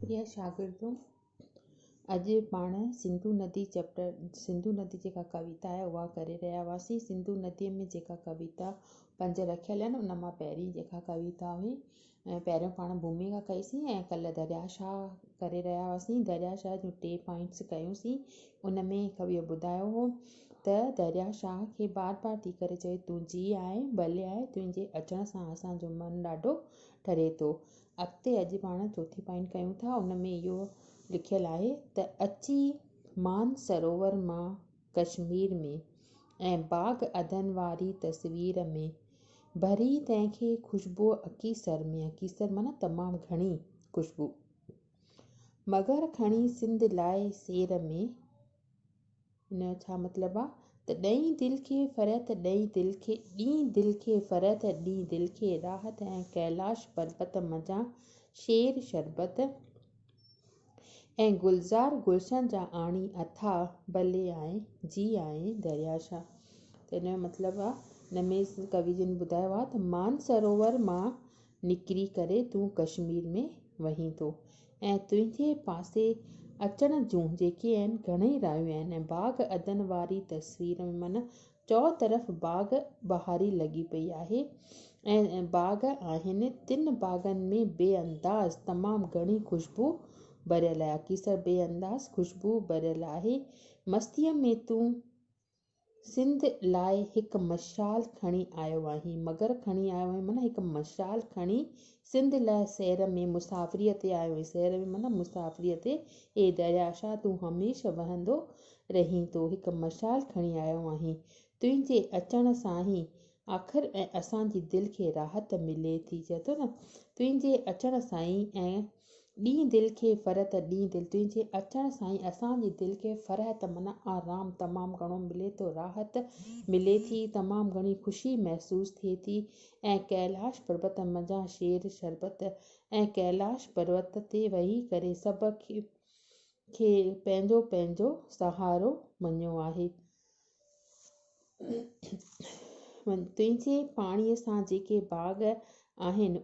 प्रिय शागिर्दों, अॼु पाण सिंधु नदी जेका कविता आहे उहा करे रहिया हुआसीं। सिंधु नदीअ में जेका कविता 5 रखियल आहिनि उन मां पहिरीं जेका कविता हुई, पहिरियों पाण भूमिका कईसीं ऐं कल्ह दरियाशाह करे रहिया हुआसीं। दरियाशाह जूं 3 पॉइंट्स कयूंसीं। उन में कविअ ॿुधायो हो त दरियाशाह खे बार बार थी करे चए, तूं जी आहे, भले आहे, तुंहिंजे अचण सां असांजो मनु ॾाढो ठरे थो। अॻिते अॼु पाण चौथी पॉइंट कयूं था। उन में इहो लिखियलु आहे त अची मान सरोवर मां कश्मीर में ऐं बाग़ अदन वारी तस्वीर में भरी तंहिंखे ख़ुशबू अकीसर में। अकीसर माना तमामु घणी ख़ुशबू। मगर खणी सिंध लाइ सेर में। हिन जो छा मतिलबु आहे त ॾहीं दिलि खे फ़रत, ॾहीं दिलि खे फ़रत, ॾीं दिलि खे राहत ऐं कैलाश पर्वत मज़ा शेर शरबत ऐं गुलज़ार गुलशन जा आणी अथा भले आहे, जी आहे दरियाशाह। त हिन जो मतिलबु आहे, हिन में कवि जिन ॿुधायो आहे त मान सरोवर मां निकिरी करे तूं कश्मीर में वहीं थो ऐं तुंहिंजे पासे अचण जूं जेके आहिनि घणेई राहियूं आहिनि। ऐं बाग़ अदन वारी तस्वीर में माना चओ तरफ़ बाग़ बहारी लॻी पई आहे ऐं बाग़ आहिनि। 3 बाग़नि में बेअंदाज़ तमामु घणी ख़ुशबू भरियल आहे। अकीसर बेअंदाज़ ख़ुशबू भरियल आहे। मस्तीअ में तूं सिंध लाइ हिकु मशाल खणी आयो आहीं। मगर खणी आयो आहीं माना हिकु मशाल खणी सिंध लाइ सैर में मुसाफ़िरीअ ते आयो आहीं। सैर में माना मुसाफ़िरीअ ते। ए दरियाशाह तूं हमेशह वहंदो रहीं थो, हिकु मशाल खणी आयो आहीं। तुंहिंजे अचण सां ई आख़िर ऐं असांजी दिलि खे राहत मिले थी। चए थो न, तुंहिंजे अचण सां ई ऐं ॾीं दिलि खे फ़रत, ॾीं दिलि तुंहिंजे अचण सां ई असांजी दिलि खे फ़रहत माना आराम तमामु घणो मिले थो, राहत मिले थी, तमामु घणी ख़ुशी महसूसु थिए थी। ऐं कैलाश पर्वत मज़ा शेर शरबत ऐं कैलाश पर्वत ते वेही करे सभ खे पंहिंजो पंहिंजो सहारो मञियो आहे। तुंहिंजे पाणीअ सां जेके बाग़ आहिनि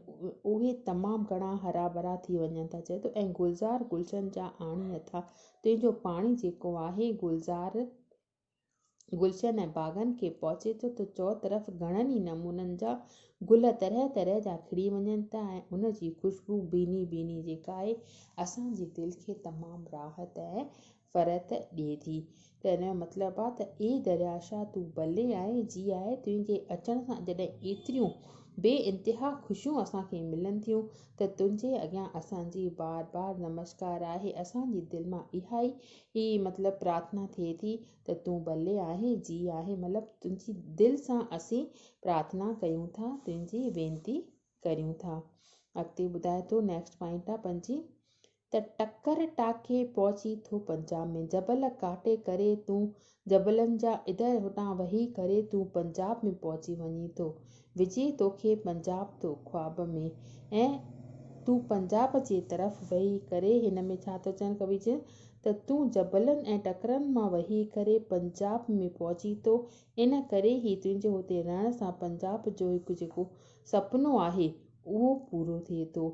उहे तमामु घणा हरा भरा थी वञनि था। चए थो ऐं गुलज़ार गुलशन जा आणी अथा। तुंहिंजो पाणी जेको आहे गुलज़ार गुलशन ऐं बाग़नि खे पहुचे थो त चओ तरफ़ घणनि ई नमूननि जा गुल तरह तरह जा खिड़ी वञनि था ऐं उन जी ख़ुशबू बीनी बीनी जेका आहे असांजी दिलि खे तमामु राहत ऐं फ़रत ॾिए थी। त हिन जो मतिलबु आहे त ए दरियाशाह तूं भले आहे, जी आहे, तुंहिंजे अचण सां जॾहिं एतिरियूं बेइंतिहा ख़ुशियूं असांखे मिलनि थियूं त तुंहिंजे अॻियां असांजी बार बार नमस्कार आहे। असांजी दिलि मां इहा ई मतिलबु प्रार्थना थिए थी त तूं भले आहे, जी आहे, मतिलबु तुंहिंजी दिलि सां असीं प्रार्थना कयूं था, तुंहिंजी वेनती करियूं था। अॻिते ॿुधाए थो, नेक्स्ट पॉइंट आहे 5 त टकर टाके पहुची थो पंजाब में। जबल काटे करे तूं जबलनि जा इधर होॾां वही करे तूं पंजाब में पहुची वञी थो। विझे तोखे पंजाब तो ख्वाब में ऐं तूं पंजाब जे तरफ़ वेही करे। हिन में छा थो चवनि कवि जन त तूं जबलनि ऐं टकरनि मां वही करे पंजाब में पहुची थो। इन करे ई तुंहिंजो हुते रहण सां पंजाब जो हिकु जेको सुपिनो आहे उहो पूरो थिए थो।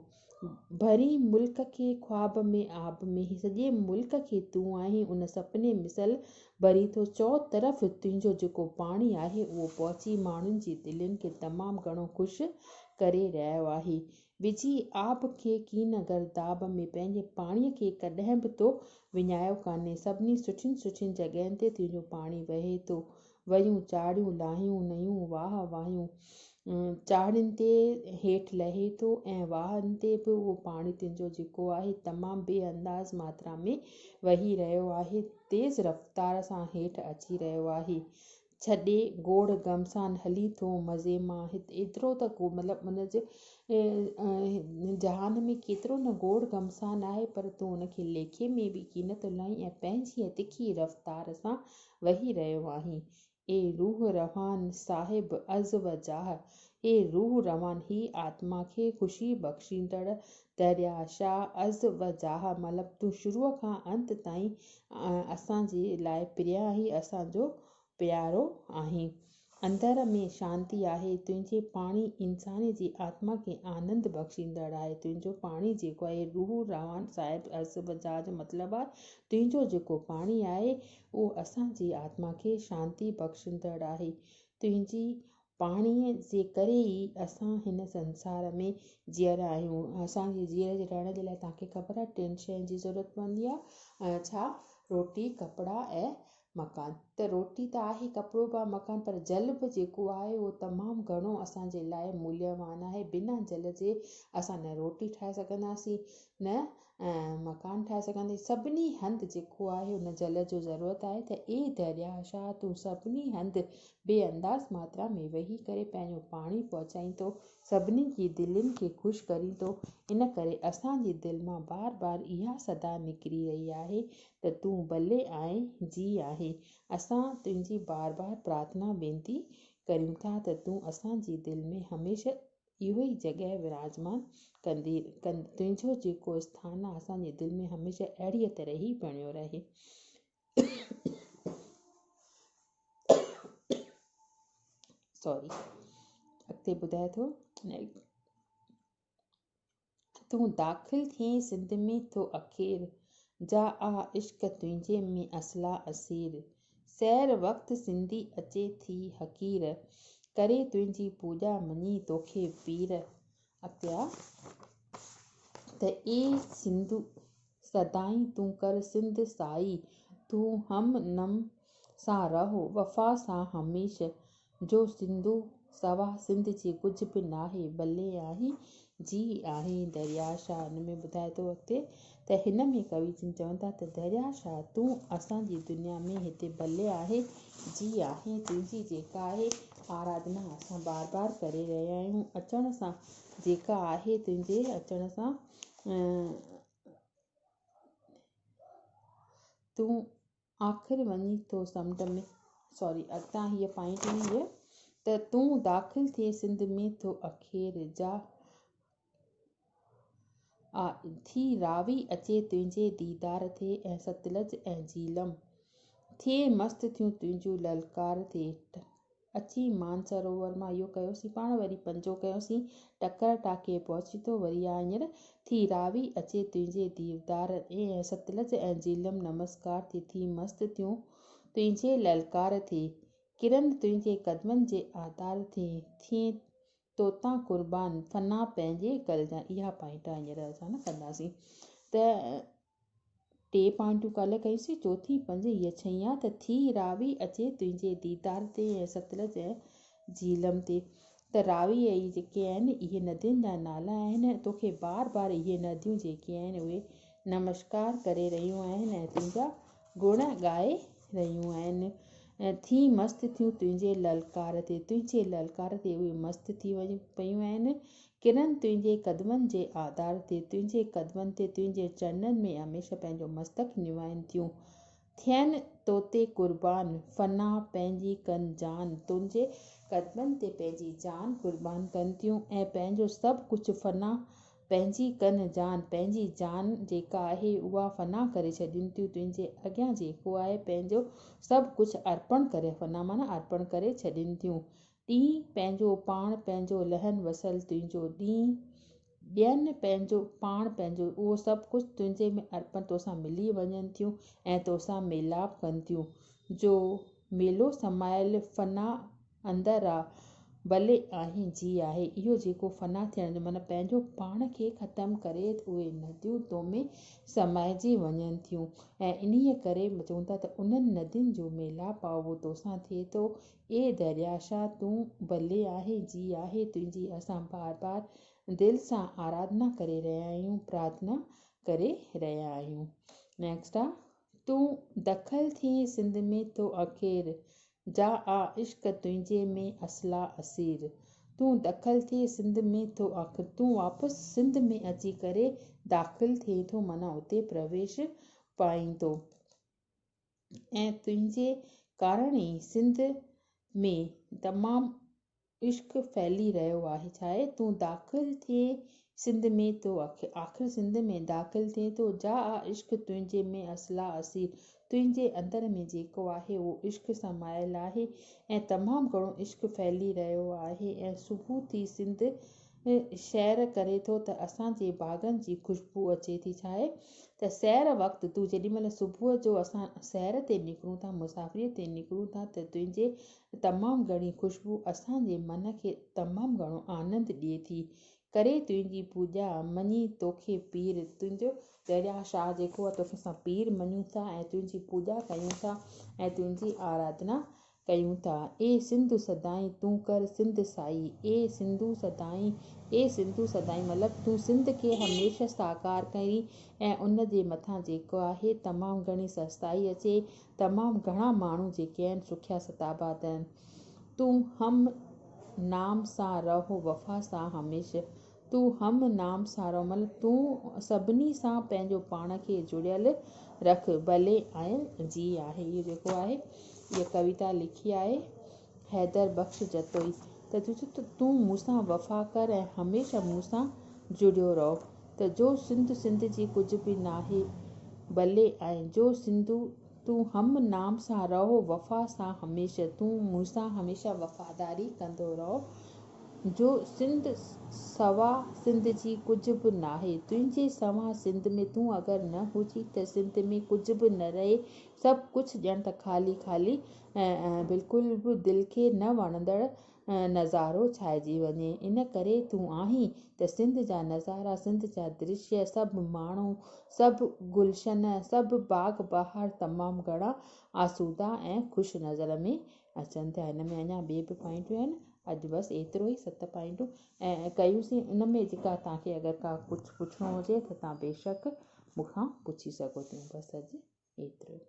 भरी मुल्क खे ख्वाब में आब में, सॼे मुल्क खे तूं आहीं उन सुपिने मिसल भरी थो। चओ तरफ़ तुंहिंजो जेको पाणी आहे उहो पहुची माण्हुनि जी दिलनि खे तमामु घणो ख़ुशि करे रहियो आहे। विझी आब खे कीन गर्दाब में, पंहिंजे पाणीअ खे कॾहिं बि तो विञायो कान्हे। सभिनी सुठियुनि सुठियुनि जॻहियुनि ते तुंहिंजो पाणी वहे थो। वयूं चाढ़ियूं लाहियूं नयूं वाह वाहियूं, चाढ़ियुनि ते हेठि लहे थो ऐं वाहनि ते बि उहो पाणी तुंहिंजो जेको आहे तमामु बेअंदाज़ मात्रा में वही रहियो आहे, तेज़ रफ़्तार सां हेठि अची रहियो आहे। छॾे गोड़ गमसान हली थो मज़े मां। एतिरो त मतिलबु हुनजे जहान में केतिरो न गोड़ गमसान आहे, पर तूं हुनखे लेखे में बि कीन थो लाहीं ऐं पंहिंजी तिखी रफ़्तार सां वही रहियो आहीं। ए रूह रवान साहिब अज़ व जाह, ए रूह रवान ही आत्मा खे ख़ुशी बख़्शींदड़ दरियाशाह अज़ व जाह, मतिलबु तूं शुरूअ खां अंत ताईं असांजे लाइ प्रिय आहीं, असांजो प्यारो आहीं। अंदर में शांती आहे। तुंहिंजे पाणी इंसान जी आत्मा खे आनंद बख़्शींदड़ आहे। तुंहिंजो पाणी जेको आहे रूह रवान साहिब अर्ज़ बजाज मतिलबु आहे तुंहिंजो जेको पाणी आहे उहो असांजी आत्मा खे शांती बख़्शींदड़ आहे। तुंहिंजी पाणीअ जे करे ई असां हिन संसार में जीअर आहियूं। असांजी जीअर जे रहण जे लाइ तव्हांखे ख़बर आहे 3 शयुनि जी ज़रूरत पवंदी आहे। छा? रोटी, कपिड़ा ऐं मकान। त रोटी त आहे, कपिड़ो बि आहे, मकान, पर जल बि जेको आहे उहो तमामु घणो असांजे लाइ मूल्यवान आहे। बिना जल जे असां न रोटी ठाहे सघंदासीं न मकान ठाहे सघंदासीं। सभिनी हंधि जेको आहे हुन जल जो ज़रूरत आहे। त ए दरिया शाह तूं सभिनी हंधि बेअंदाज़ मात्रा में वेही करे पंहिंजो पाणी पहुचाईंदो, सभिनी जी दिलनि खे ख़ुशि करींदो। इन करे असांजी दिलि मां बार बार इहा सदा निकिरी रही आहे त तूं भले आहीं जी आहे। असां तुंहिंजी बार बार प्रार्थना वेनिती करियूं था त तूं असांजी दिलि में हमेशह इहो ई जॻह विराजमान तुंहिंजो जेको स्थान आहे असांजी दिलि में हमेशह अहिड़ीअ तरह ई बणियो रहे। सॉरी, अॻिते ॿुधाए थो तूं दाख़िल थिए सिंध में थो अखेर जा आ इश्क तुंहिंजे में असला असीर सैर वक़्तु सिंधी अचे थी हकीर करे तुंहिंजी पूॼा मञी तोखे पीर। अॻिते त ए सिंधु सदाई तूं कर सिंध साई तूं हम नम सां रहो वफ़ा सां हमेशह जो सिंधु सवा सिंध जे कुझु बि नाहे भले आहे जी आहे। दरिया शाह हिन में ॿुधाए थो अॻिते त हिन में कवि जिन चवनि था त दरिया शाह तूं असांजी दुनिया में हिते भले आहे जी आहे। तुंहिंजी जेका आहे आराधना असां बार बार करे रहिया आहियूं। अचण सां जेका आहे तुंहिंजे अचण सां तूं आख़िर वञी थो समुंड में सॉरी अॻितां हीअ पॉइंट हुई हीअ त तूं दाख़िल थिए सिंध में थो अखेर जा थी रावी अचे तुंहिंजे दीदार ते ऐं सतलज ऐं झीलम थिए मस्तु थियूं तुंहिंजूं ललकार ते अची मानसरोवर मां इहो कयोसीं पाण। वरी पंजो कयोसीं टकर टाके पहुची थो वरी आहे हींअर थी रावी अचे तुंहिंजे दीदार ऐं सतलज ऐं झीलम नमस्कार थी मस्तु थियूं तुंहिंजे ललकार ते किरन तुंहिंजे कदमनि जे आधार ते थिए तोता कुर्बान फना पंहिंजे कलजा। इहा पॉइंट हींअर असां न कंदासीं त 3 पॉइंटूं कल्ह कईसीं, चौथी 5 हीअ 6 आहे त थी रावी अचे तुंहिंजे दीदार ते ऐं सतलज ऐं झीलम ते। त रावी ऐं जेके आहिनि इहे नदियुनि जा नाला आहिनि। तोखे बार बार इहे नदियूं जेके आहिनि उहे नमस्कार करे रहियूं आहिनि ऐं तुंहिंजा गुण ॻाए रहियूं आहिनि। थी मस्तु थियूं तुंहिंजे ललकार ते तुंहिंजे ललकार ते उहे मस्तु थी पयूं आहिनि। किरन तुंहिंजे कदमनि जे आधार ते तुंहिंजे कदमनि ते तुंहिंजे चरणनि में हमेशह पंहिंजो मस्तक निवाइनि थियूं। थियनि तोते कुर्बान फना पंहिंजी कनि जान तुंहिंजे कदमनि ते पंहिंजी जान कुर्बान कनि थियूं ऐं पंहिंजो सभु कुझु फना पंहिंजी कनि जान पंहिंजी जान जेका आहे उहा फना करे छॾीनि थियूं तुंहिंजे अॻियां जेको आहे पंहिंजो सभु कुझु अर्पण करे फना माना अर्पण करे छॾीनि थियूं। ॾींहुं पंहिंजो पाण पंहिंजो लहन वसल तुंहिंजो ॾींहुं ॾियनि पंहिंजो पाण पंहिंजो उहो सभु कुझु तुंहिंजे में अर्पण तोसां मिली वञनि थियूं ऐं तोसां मेलाप कनि थियूं। जो मेलो समायल फना अंदरि आहे भले आहे जी आहे। इहो जेको फना थियण जो माना पंहिंजो पाण खे ख़तमु करे उहे नदियूं तो में समाइजी वञनि थियूं ऐं इन्हीअ करे चवनि था त उन्हनि नदियुनि जो मेलाप आहे उहो तोसां थिए थो। ए दरिया शाह तूं भले आहे जी आहे। तुंहिंजी असां बार बार दिलि सां आराधना करे रहिया आहियूं प्रार्थना करे रहिया आहियूं। नेक्स्ट आहे तूं दख़ल थिए सिंध में थो अखेर जा आ इश्क तुंहिंजे में असला असीर तूं दख़ल थिए सिंध में थो आख़िर तूं वापसि सिंध में अची करे दाख़िल थिए थो माना उते प्रवेश पाईंदो ऐं तुंहिंजे कारण ई सिंध में तमामु इश्क फैली रहियो आहे। छा आहे तूं दाख़िल थिए सिंध में तो आख़िर सिंध में दाख़िल थिए थो। जा आ इश्क तुंहिंजे में असला असीर, तुंहिंजे अंदर में जेको आहे उहो इश्क समायल आहे ऐं तमामु घणो इश्क फैली रहियो आहे। ऐं सुबुह थी सिंध सैर करे थो त असांजे बाग़नि जी ख़ुशबू अचे थी। छा आहे त सैर वक़्तु तूं जेॾीमहिल सुबुह जो असां सैर ते निकिरूं था, मुसाफ़िरीअ ते निकिरूं था, त तुंहिंजे तमामु घणी ख़ुशबू असांजे मन खे तमामु घणो आनंदु ॾिए थी। करे तुंहिंजी पूॼा मञी तोखे पीर, तुंहिंजो दरिया शाह जेको आहे तोखे असां पीर मञूं था ऐं तुंहिंजी पूॼा कयूं था ऐं तुंहिंजी आराधना कयूं था। ए सिंधु सदाईं तूं कर सिंध साई, ए सिंधु सदाईं मतिलबु तूं सिंध खे हमेशह साकार कई ऐं उन जे मथां जेको आहे तमामु घणी सस्ताई अचे। तमामु घणा माण्हू जेके आहिनि सुखिया सताबाद आहिनि। तूं हम नाम सां रहो वफ़ा सां हमेशह, तूं हम नाम सां रहो मतिलबु तूं सभिनी सां पंहिंजो पाण खे जुड़ियल रख, भले ऐं जी आहे। इहो जेको आहे इहा कविता लिखी आहे हैदर बख़्श जतोई। त तूं मूंसां वफ़ा कर ऐं हमेशह मूंसां जुड़ियो रहो। त जो सिंध जी कुझु बि नाहे भले ऐं जो सिंधु तूं हम नाम सां रहो वफ़ा सां हमेशह, तूं मूंसां हमेशह वफ़ादारी कंदो रहो। जो सिंध सवा सिंध जी कुझु बि नाहे, तुंहिंजे सवा सिंध में तूं अगरि न हुजी त सिंध में कुझु बि न रहे। सभु कुझु ॼण त ख़ाली ख़ाली बिल्कुलु बि दिलि खे न वणंदड़ नज़ारो छाइजी वञे। इन करे तूं आहीं त सिंध जा नज़ारा, सिंध जा दृश्य, सभु माण्हू, सभु गुलशन, सभु बाग बहार तमामु घणा आसूदा ऐं ख़ुशि नज़र में अचनि था। हिन में अञा ॿिए बि पॉइंटियूं आहिनि। अॼु बसि एतिरो ई 7 पॉइंटूं ऐं कयूंसीं। इन में जेका तव्हांखे अगरि का कुझु पुछिणो हुजे त तव्हां बेशक मूंखां पुछी सघो था। बसि अॼु एतिरो।